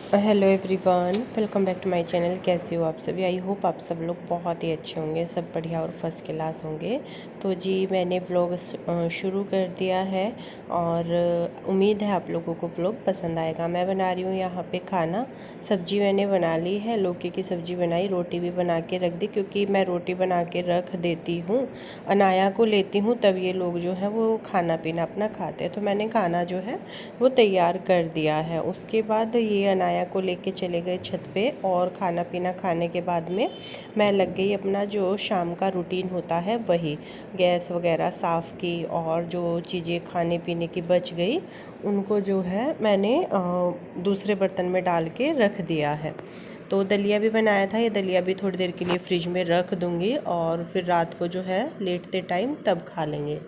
Hello everyone, welcome back to my channel. कैसे हो आप सभी? आई होप आप सब लोग बहुत ही अच्छे होंगे, सब बढ़िया और फर्स्ट क्लास होंगे। तो जी मैंने व्लॉग शुरू कर दिया है और उम्मीद है आप लोगों को व्लॉग पसंद आएगा। मैं बना रही हूँ यहाँ पे खाना। सब्जी मैंने बना ली है, लौकी की सब्ज़ी बनाई, रोटी भी बना के रख दी क्योंकि मैं रोटी बना के रख देती हूँ, अनाया को लेती हूँ, तब ये लोग जो है वो खाना पीना अपना खाते हैं। तो मैंने खाना जो है वो तैयार कर दिया है। उसके बाद ये अनाया को लेके चले गए छत पे और खाना पीना खाने के बाद में मैं लग गई अपना जो शाम का रूटीन होता है वही, गैस वगैरह साफ़ की और जो चीज़ें खाने पीने की बच गई उनको जो है मैंने दूसरे बर्तन में डाल के रख दिया है। तो दलिया भी बनाया था, ये दलिया भी थोड़ी देर के लिए फ्रिज में रख दूँगी और फिर रात को जो है लेटते टाइम तब खा लेंगे।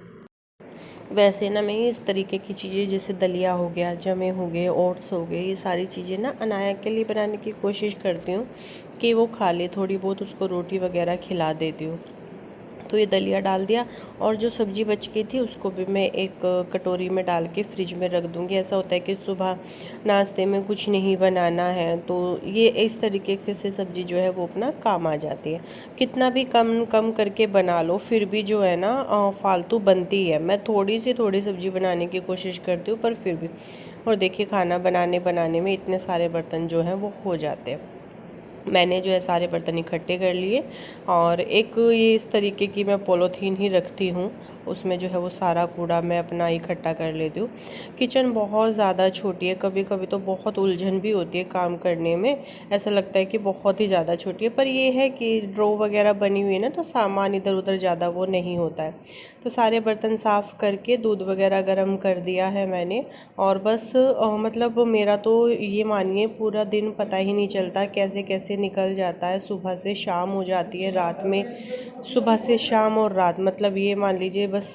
वैसे ना मैं इस तरीके की चीज़ें जैसे दलिया हो गया, जमे हो गए, ओट्स हो गए, ये सारी चीज़ें ना अनाया के लिए बनाने की कोशिश करती हूँ कि वो खा ले, थोड़ी बहुत उसको रोटी वगैरह खिला देती हूँ। तो ये दलिया डाल दिया और जो सब्ज़ी बच गई थी उसको भी मैं एक कटोरी में डाल के फ्रिज में रख दूँगी। ऐसा होता है कि सुबह नाश्ते में कुछ नहीं बनाना है तो ये इस तरीके से सब्ज़ी जो है वो अपना काम आ जाती है। कितना भी कम कम करके बना लो फिर भी जो है ना फालतू बनती है। मैं थोड़ी सब्ज़ी बनाने की कोशिश करती हूँ पर फिर भी, और देखिए खाना बनाने में इतने सारे बर्तन जो हैं वो हो जाते हैं। मैंने जो है सारे बर्तन इकट्ठे कर लिए और एक ये इस तरीके की मैं पॉलीथीन ही रखती हूँ, उसमें जो है वो सारा कूड़ा मैं अपना इकट्ठा कर लेती हूँ। किचन बहुत ज़्यादा छोटी है, कभी कभी तो बहुत उलझन भी होती है काम करने में, ऐसा लगता है कि बहुत ही ज़्यादा छोटी है, पर ये है कि ड्रॉ वगैरह बनी हुई है ना तो सामान इधर उधर ज़्यादा वो नहीं होता है। तो सारे बर्तन साफ़ करके दूध वगैरह गर्म कर दिया है मैंने और बस मतलब मेरा तो ये मानिए पूरा दिन पता ही नहीं चलता कैसे कैसे निकल जाता है। सुबह से शाम हो जाती है, रात में सुबह से शाम और रात, मतलब ये मान लीजिए बस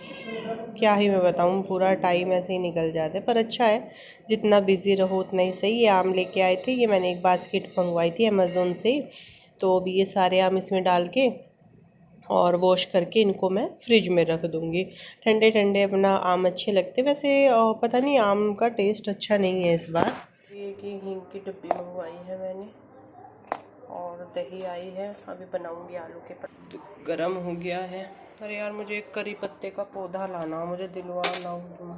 क्या ही मैं बताऊँ, पूरा टाइम ऐसे ही निकल जाता है। पर अच्छा है, जितना बिज़ी रहो उतना ही सही। ये आम लेके आए थे, ये मैंने एक बास्केट मंगवाई थी अमेज़ोन से, तो अभी ये सारे आम इसमें डाल के और वॉश करके इनको मैं फ्रिज में रख दूँगी। ठंडे ठंडे अपना आम अच्छे लगते, वैसे पता नहीं आम का टेस्ट अच्छा नहीं है इस बार। ये कि हींग की डब्बी मंगवाई है मैंने और दही आई है, अभी बनाऊंगी आलू के पत्ते। गरम हो गया है। अरे यार मुझे एक करी पत्ते का पौधा लाना, मुझे दिलवाना हो तुम,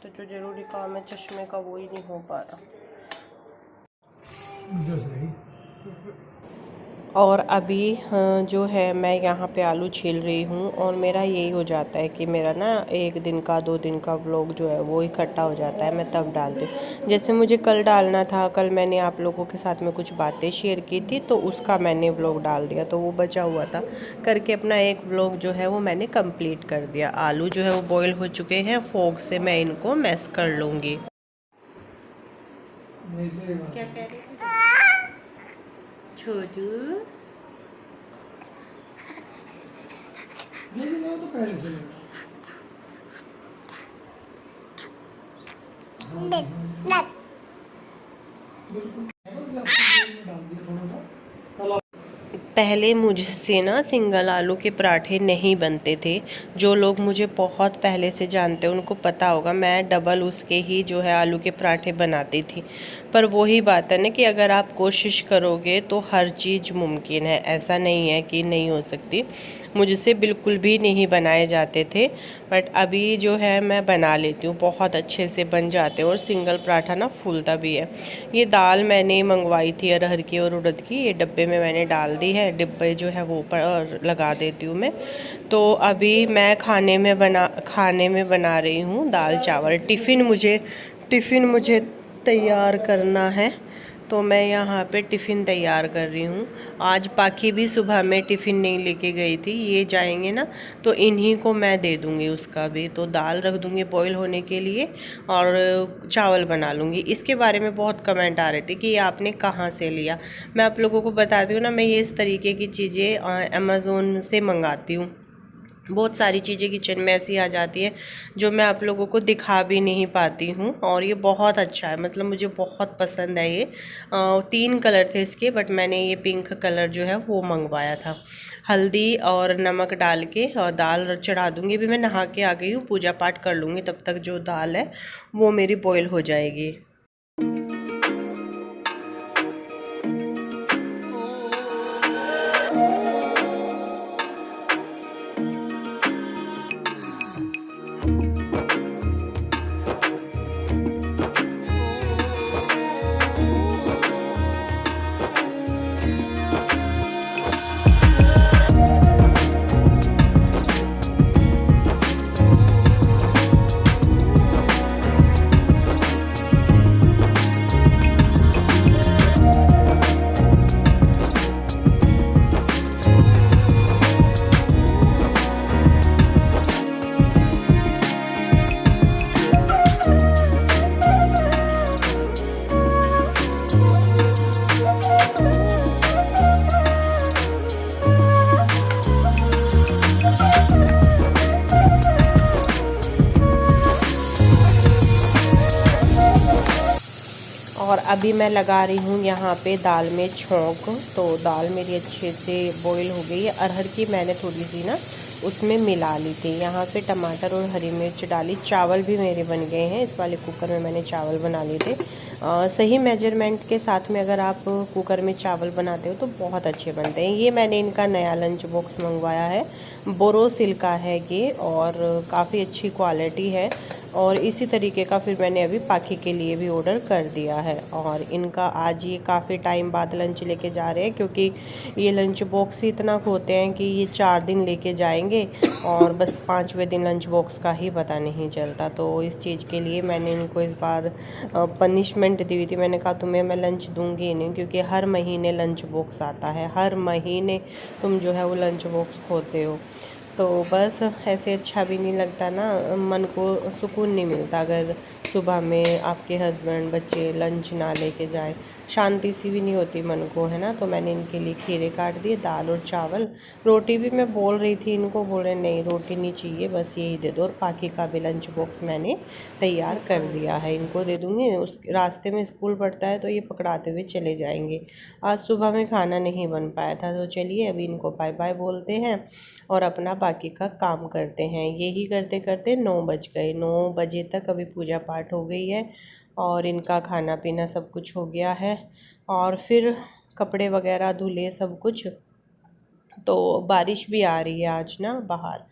तो जो ज़रूरी काम है चश्मे का वो ही नहीं हो पा रहा। और अभी जो है मैं यहाँ पे आलू छील रही हूँ और मेरा यही हो जाता है कि मेरा ना एक दिन का 2 दिन का व्लॉग जो है वो इकट्ठा हो जाता है, मैं तब डालती हूँ। जैसे मुझे कल डालना था, कल मैंने आप लोगों के साथ में कुछ बातें शेयर की थी तो उसका मैंने व्लॉग डाल दिया, तो वो बचा हुआ था करके अपना एक व्लॉग जो है वो मैंने कंप्लीट कर दिया। आलू जो है वो बॉयल हो चुके हैं, फोक से मैं इनको मैश कर लूँगी। क्या कह रही थी छोटू? तो पहले से पहले मुझसे ना सिंगल आलू के पराठे नहीं बनते थे। जो लोग मुझे बहुत पहले से जानते हैं उनको पता होगा मैं डबल उसके ही जो है आलू के पराठे बनाती थी। पर वही बात है ना कि अगर आप कोशिश करोगे तो हर चीज़ मुमकिन है, ऐसा नहीं है कि नहीं हो सकती। मुझसे बिल्कुल भी नहीं बनाए जाते थे बट अभी जो है मैं बना लेती हूँ, बहुत अच्छे से बन जाते हैं और सिंगल पराठा ना फूलता भी है। ये दाल मैंने मंगवाई थी अरहर की और उड़द की, ये डब्बे में मैंने डाल दी है, डिब्बे जो है वो ऊपर लगा देती हूँ मैं। तो अभी मैं खाने में बना रही हूँ दाल चावल। टिफ़िन मुझे तैयार करना है तो मैं यहाँ पे टिफ़िन तैयार कर रही हूँ। आज पाखी भी सुबह में टिफ़िन नहीं लेके गई थी, ये जाएंगे ना तो इन्हीं को मैं दे दूँगी उसका भी। तो दाल रख दूँगी बॉईल होने के लिए और चावल बना लूँगी। इसके बारे में बहुत कमेंट आ रहे थे कि ये आपने कहाँ से लिया। मैं आप लोगों को बताती हूँ ना, मैं ये इस तरीके की चीज़ें अमेज़ोन से मंगाती हूँ। बहुत सारी चीज़ें किचन में ऐसी आ जाती है जो मैं आप लोगों को दिखा भी नहीं पाती हूँ और ये बहुत अच्छा है, मतलब मुझे बहुत पसंद है ये। 3 कलर थे इसके बट मैंने ये पिंक कलर जो है वो मंगवाया था। हल्दी और नमक डाल के और दाल चढ़ा दूँगी। अभी मैं नहा के आ गई हूँ, पूजा पाठ कर लूँगी, तब तक जो दाल है वो मेरी बॉईल हो जाएगी। और अभी मैं लगा रही हूँ यहाँ पे दाल में छोंक। तो दाल मेरी अच्छे से बॉईल हो गई है। अरहर की मैंने थोड़ी सी ना उसमें मिला ली थी। यहाँ पे टमाटर और हरी मिर्च डाली। चावल भी मेरे बन गए हैं। इस वाले कुकर में मैंने चावल बना लिए थे। सही मेजरमेंट के साथ में अगर आप कुकर में चावल बनाते हो तो बहुत अच्छे बनते हैं। ये मैंने इनका नया लंच बॉक्स मंगवाया है। बोरोसिल का है ये और काफ़ी अच्छी क्वालिटी है। और इसी तरीके का फिर मैंने अभी पाखी के लिए भी ऑर्डर कर दिया है। और इनका आज ये काफ़ी टाइम बाद लंच लेके जा रहे हैं, क्योंकि ये लंच बॉक्स ही इतना खोते हैं कि ये 4 दिन लेके जाएंगे और बस 5वें दिन लंच बॉक्स का ही पता नहीं चलता। तो इस चीज़ के लिए मैंने इनको इस बार पनिशमेंट दी हुई थी। मैंने कहा तुम्हें मैं लंच दूंगी ही नहीं, क्योंकि हर महीने लंच बॉक्स आता है, हर महीने तुम जो है वो लंच बॉक्स खोते हो। तो बस ऐसे अच्छा भी नहीं लगता ना, मन को सुकून नहीं मिलता अगर सुबह में आपके हस्बैंड बच्चे लंच ना लेके जाए, शांति सी भी नहीं होती मन को, है ना। तो मैंने इनके लिए खीरे काट दिए, दाल और चावल। रोटी भी मैं बोल रही थी इनको, बोल रहे नहीं रोटी नहीं चाहिए, बस यही दे दो। और पाखी का भी लंच बॉक्स मैंने तैयार कर दिया है, इनको दे दूँगी। उस रास्ते में स्कूल पढ़ता है तो ये पकड़ाते हुए चले जाएंगे। आज सुबह में खाना नहीं बन पाया था, तो चलिए अभी इनको बाय बाय बोलते हैं और अपना बाकी का काम करते हैं। यही करते करते 9 बज गए। 9 बजे तक अभी पूजा पाठ हो गई है और इनका खाना पीना सब कुछ हो गया है। और फिर कपड़े वगैरह धुले सब कुछ। तो बारिश भी आ रही है आज ना बाहर।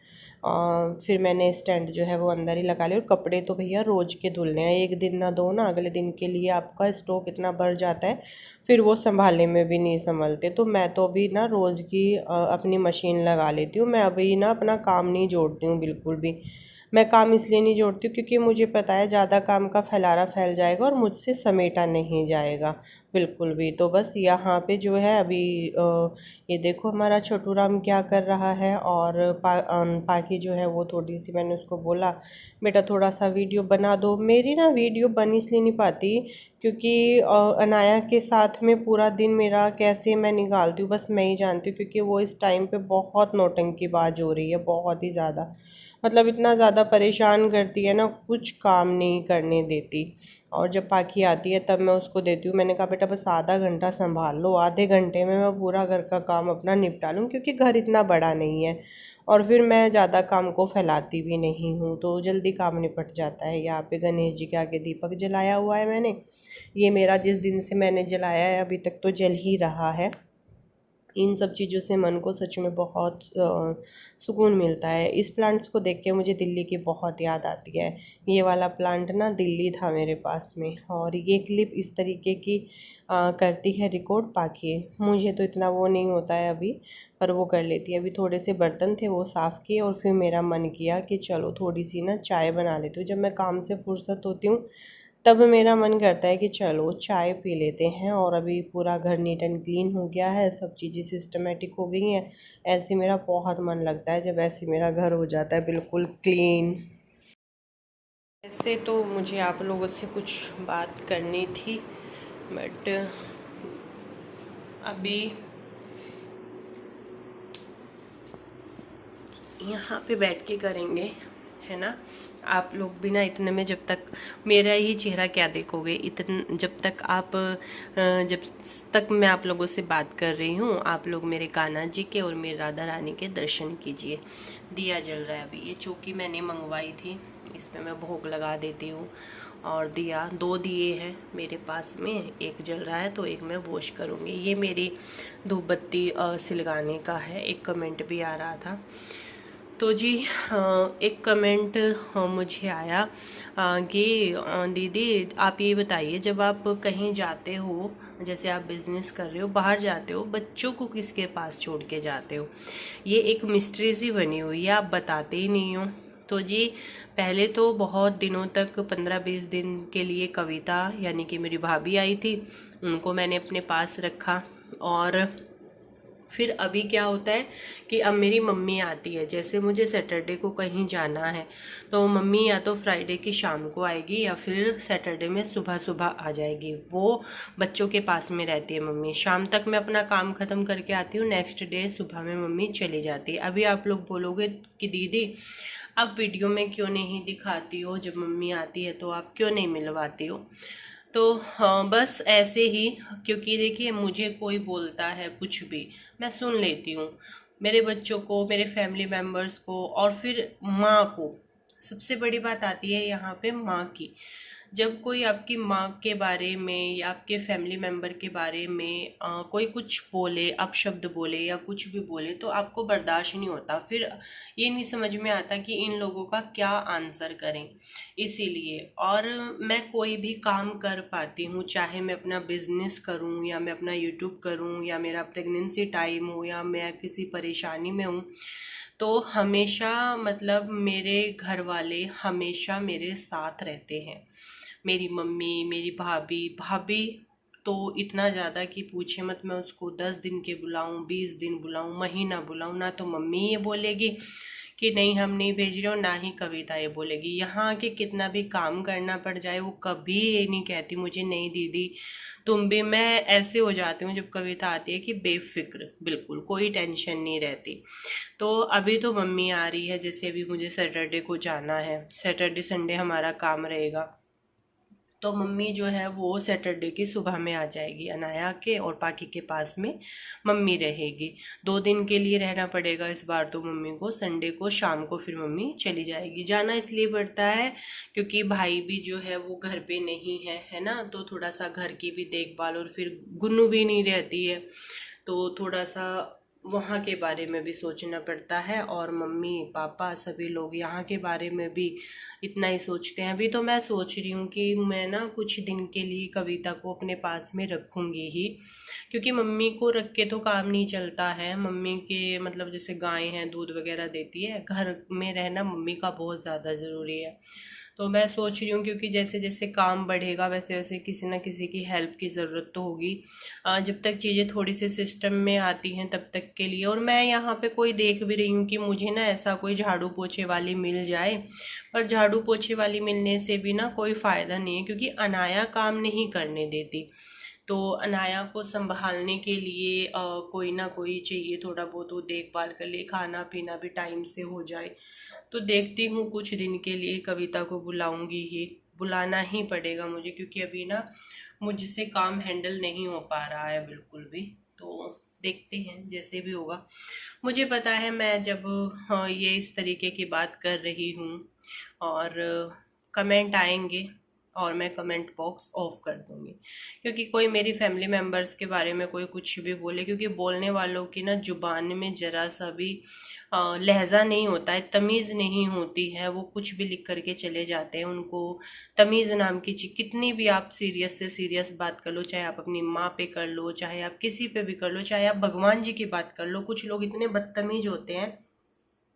फिर मैंने स्टैंड जो है वो अंदर ही लगा लिया। और कपड़े तो भैया रोज़ के धुलने हैं, एक दिन ना दो ना, अगले दिन के लिए आपका स्टॉक इतना भर जाता है, फिर वो संभालने में भी नहीं संभलते। तो मैं तो अभी ना रोज़ की अपनी मशीन लगा लेती हूँ। मैं अभी ना अपना काम नहीं जोड़ती हूँ बिल्कुल भी। मैं काम इसलिए नहीं जोड़ती हूँ क्योंकि मुझे पता है ज़्यादा काम का फैलारा फैल जाएगा और मुझसे समेटा नहीं जाएगा बिल्कुल भी। तो बस यहाँ पे जो है अभी ये देखो हमारा छोटू राम क्या कर रहा है। और पाखी जो है वो थोड़ी सी, मैंने उसको बोला बेटा थोड़ा सा वीडियो बना दो। मेरी ना वीडियो बन इसलिए नहीं पाती क्योंकि अनाया के साथ में पूरा दिन मेरा कैसे मैं निकालती हूँ बस मैं ही जानती हूँ। क्योंकि वो इस टाइम पे बहुत नौटंकीबाज हो रही है, बहुत ही ज़्यादा, मतलब इतना ज़्यादा परेशान करती है ना, कुछ काम नहीं करने देती। और जब पाखी आती है तब मैं उसको देती हूँ। मैंने कहा बेटा बस आधा घंटा संभाल लो, आधे घंटे में मैं पूरा घर का काम अपना निपटा लूँ, क्योंकि घर इतना बड़ा नहीं है और फिर मैं ज़्यादा काम को फैलाती भी नहीं हूँ, तो जल्दी काम निपट जाता है। यहाँ पे गणेश जी के आगे दीपक जलाया हुआ है मैंने। ये मेरा जिस दिन से मैंने जलाया है अभी तक तो जल ही रहा है। इन सब चीज़ों से मन को सच में बहुत सुकून मिलता है। इस प्लांट्स को देख के मुझे दिल्ली की बहुत याद आती है। ये वाला प्लांट ना दिल्ली था मेरे पास में। और ये क्लिप इस तरीके की करती है रिकॉर्ड पाखी। मुझे तो इतना वो नहीं होता है अभी, पर वो कर लेती है। अभी थोड़े से बर्तन थे वो साफ़ किए और फिर मेरा मन किया कि चलो थोड़ी सी ना चाय बना लेती हूँ। जब मैं काम से फुर्सत होती हूँ तब मेरा मन करता है कि चलो चाय पी लेते हैं। और अभी पूरा घर नीट एंड क्लीन हो गया है, सब चीज़ें सिस्टमेटिक हो गई हैं। ऐसे मेरा बहुत मन लगता है जब ऐसे मेरा घर हो जाता है बिल्कुल क्लीन। ऐसे तो मुझे आप लोगों से कुछ बात करनी थी, बट अभी यहाँ पे बैठ के करेंगे, है ना। आप लोग भी ना इतने में, जब तक मेरा ही चेहरा क्या देखोगे, जब तक आप जब तक मैं आप लोगों से बात कर रही हूँ, आप लोग मेरे कान्हा जी के और मेरे राधा रानी के दर्शन कीजिए। दिया जल रहा है अभी। ये चौकी मैंने मंगवाई थी, इसमें मैं भोग लगा देती हूँ। और दिया 2 दिए हैं मेरे पास में, एक जल रहा है तो एक मैं वॉश करूँगी। ये मेरी धूप बत्ती सिलगाने का है। एक कमेंट भी आ रहा था तो जी, एक कमेंट मुझे आया कि दीदी आप ये बताइए, जब आप कहीं जाते हो, जैसे आप बिजनेस कर रहे हो, बाहर जाते हो, बच्चों को किसके पास छोड़ के जाते हो? ये एक मिस्ट्री सी बनी हुई है, आप बताते ही नहीं हो। तो जी, पहले तो बहुत दिनों तक 15-20 दिन के लिए कविता यानी कि मेरी भाभी आई थी, उनको मैंने अपने पास रखा। और फिर अभी क्या होता है कि अब मेरी मम्मी आती है। जैसे मुझे सैटरडे को कहीं जाना है तो मम्मी या तो फ्राइडे की शाम को आएगी या फिर सैटरडे में सुबह सुबह आ जाएगी। वो बच्चों के पास में रहती है मम्मी। शाम तक मैं अपना काम ख़त्म करके आती हूँ, नेक्स्ट डे सुबह में मम्मी चली जाती है। अभी आप लोग बोलोगे कि दीदी आप वीडियो में क्यों नहीं दिखाती हो, जब मम्मी आती है तो आप क्यों नहीं मिलवाती हो? तो हाँ, बस ऐसे ही। क्योंकि देखिए, मुझे कोई बोलता है कुछ भी, मैं सुन लेती हूँ। मेरे बच्चों को, मेरे फैमिली मेम्बर्स को, और फिर माँ को। सबसे बड़ी बात आती है यहाँ पे माँ की। जब कोई आपकी माँ के बारे में या आपके फैमिली मेम्बर के बारे में कोई कुछ बोले, अपशब्द बोले या कुछ भी बोले, तो आपको बर्दाश्त नहीं होता। फिर ये नहीं समझ में आता कि इन लोगों का क्या आंसर करें। इसीलिए, और मैं कोई भी काम कर पाती हूँ, चाहे मैं अपना बिजनेस करूँ या मैं अपना यूट्यूब करूँ या मेरा प्रेगनेंसी टाइम हो या मैं किसी परेशानी में हूँ, तो हमेशा मतलब मेरे घर वाले हमेशा मेरे साथ रहते हैं। मेरी मम्मी, मेरी भाभी भाभी तो इतना ज़्यादा कि पूछे मत। मैं उसको 10 दिन के बुलाऊं, 20 दिन बुलाऊं, महीना बुलाऊं, ना तो मम्मी ये बोलेगी कि नहीं हम नहीं भेज रहे हो, ना ही कविता ये बोलेगी। यहाँ आके कितना भी काम करना पड़ जाए, वो कभी ये नहीं कहती मुझे नहीं दीदी तुम भी। मैं ऐसे हो जाती हूँ जब कविता आती है कि बेफिक्र, बिल्कुल कोई टेंशन नहीं रहती। तो अभी तो मम्मी आ रही है, जैसे अभी मुझे सैटरडे को जाना है, सैटरडे संडे हमारा काम रहेगा। तो मम्मी जो है वो सैटरडे की सुबह में आ जाएगी अनाया के, और पाकी के पास में मम्मी रहेगी। 2 दिन के लिए रहना पड़ेगा इस बार तो मम्मी को। संडे को शाम को फिर मम्मी चली जाएगी। जाना इसलिए पड़ता है क्योंकि भाई भी जो है वो घर पे नहीं है ना, तो थोड़ा सा घर की भी देखभाल, और फिर गुन्नू भी नहीं रहती है, तो थोड़ा सा वहाँ के बारे में भी सोचना पड़ता है। और मम्मी पापा सभी लोग यहाँ के बारे में भी इतना ही सोचते हैं। अभी तो मैं सोच रही हूँ कि मैं ना कुछ दिन के लिए कविता को अपने पास में रखूँगी ही, क्योंकि मम्मी को रख के तो काम नहीं चलता है। मम्मी के मतलब जैसे गाय हैं, दूध वगैरह देती है, घर में रहना मम्मी का बहुत ज़्यादा ज़रूरी है। तो मैं सोच रही हूँ, क्योंकि जैसे जैसे काम बढ़ेगा वैसे वैसे किसी ना किसी की हेल्प की ज़रूरत तो होगी। जब तक चीज़ें थोड़ी सी सिस्टम में आती हैं तब तक के लिए। और मैं यहाँ पे कोई देख भी रही हूँ कि मुझे ना ऐसा कोई झाड़ू पोछे वाली मिल जाए, पर झाड़ू पोछे वाली मिलने से भी ना कोई फ़ायदा नहीं है, क्योंकि अनाया काम नहीं करने देती। तो अनाया को संभालने के लिए कोई ना कोई चाहिए, थोड़ा बहुत वो देखभाल कर ले, खाना पीना भी टाइम से हो जाए। तो देखती हूँ, कुछ दिन के लिए कविता को बुलाऊंगी ही, बुलाना ही पड़ेगा मुझे, क्योंकि अभी ना मुझसे काम हैंडल नहीं हो पा रहा है बिल्कुल भी। तो देखते हैं जैसे भी होगा। मुझे पता है मैं जब ये इस तरीके की बात कर रही हूँ और कमेंट आएंगे, और मैं कमेंट बॉक्स ऑफ कर दूंगी, क्योंकि कोई मेरी फैमिली मेम्बर्स के बारे में कोई कुछ भी बोले, क्योंकि बोलने वालों की ना जुबान में जरा सा भी लहजा नहीं होता है, तमीज़ नहीं होती है। वो कुछ भी लिख करके चले जाते हैं। उनको तमीज़ नाम की चीज, कितनी भी आप सीरियस से सीरियस बात कर लो, चाहे आप अपनी माँ पे कर लो, चाहे आप किसी पे भी कर लो, चाहे आप भगवान जी की बात कर लो, कुछ लोग इतने बदतमीज होते हैं,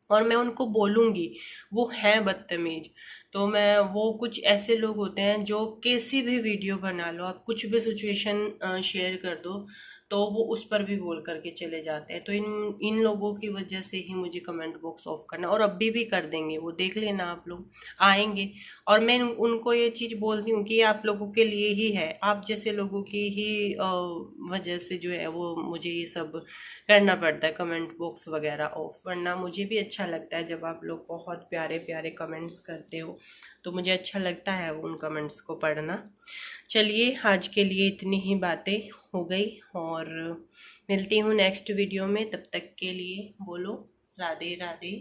और मैं उनको बोलूँगी वो हैं बदतमीज। तो मैं, वो कुछ ऐसे लोग होते हैं जो कैसी भी वीडियो बना लो, आप कुछ भी सिचुएशन शेयर कर दो, तो वो उस पर भी बोल करके चले जाते हैं। तो इन इन लोगों की वजह से ही मुझे कमेंट बॉक्स ऑफ करना, और अभी भी कर देंगे वो, देख लेना आप लोग आएंगे। और मैं उनको ये चीज़ बोलती हूँ कि ये आप लोगों के लिए ही है, आप जैसे लोगों की ही वजह से जो है वो मुझे ये सब करना पड़ता है, कमेंट बॉक्स वगैरह ऑफ। वरना मुझे भी अच्छा लगता है जब आप लोग बहुत प्यारे प्यारे कमेंट्स करते हो, तो मुझे अच्छा लगता है उन कमेंट्स को पढ़ना। चलिए, आज के लिए इतनी ही बातें हो गई, और मिलती हूँ नेक्स्ट वीडियो में। तब तक के लिए बोलो राधे राधे।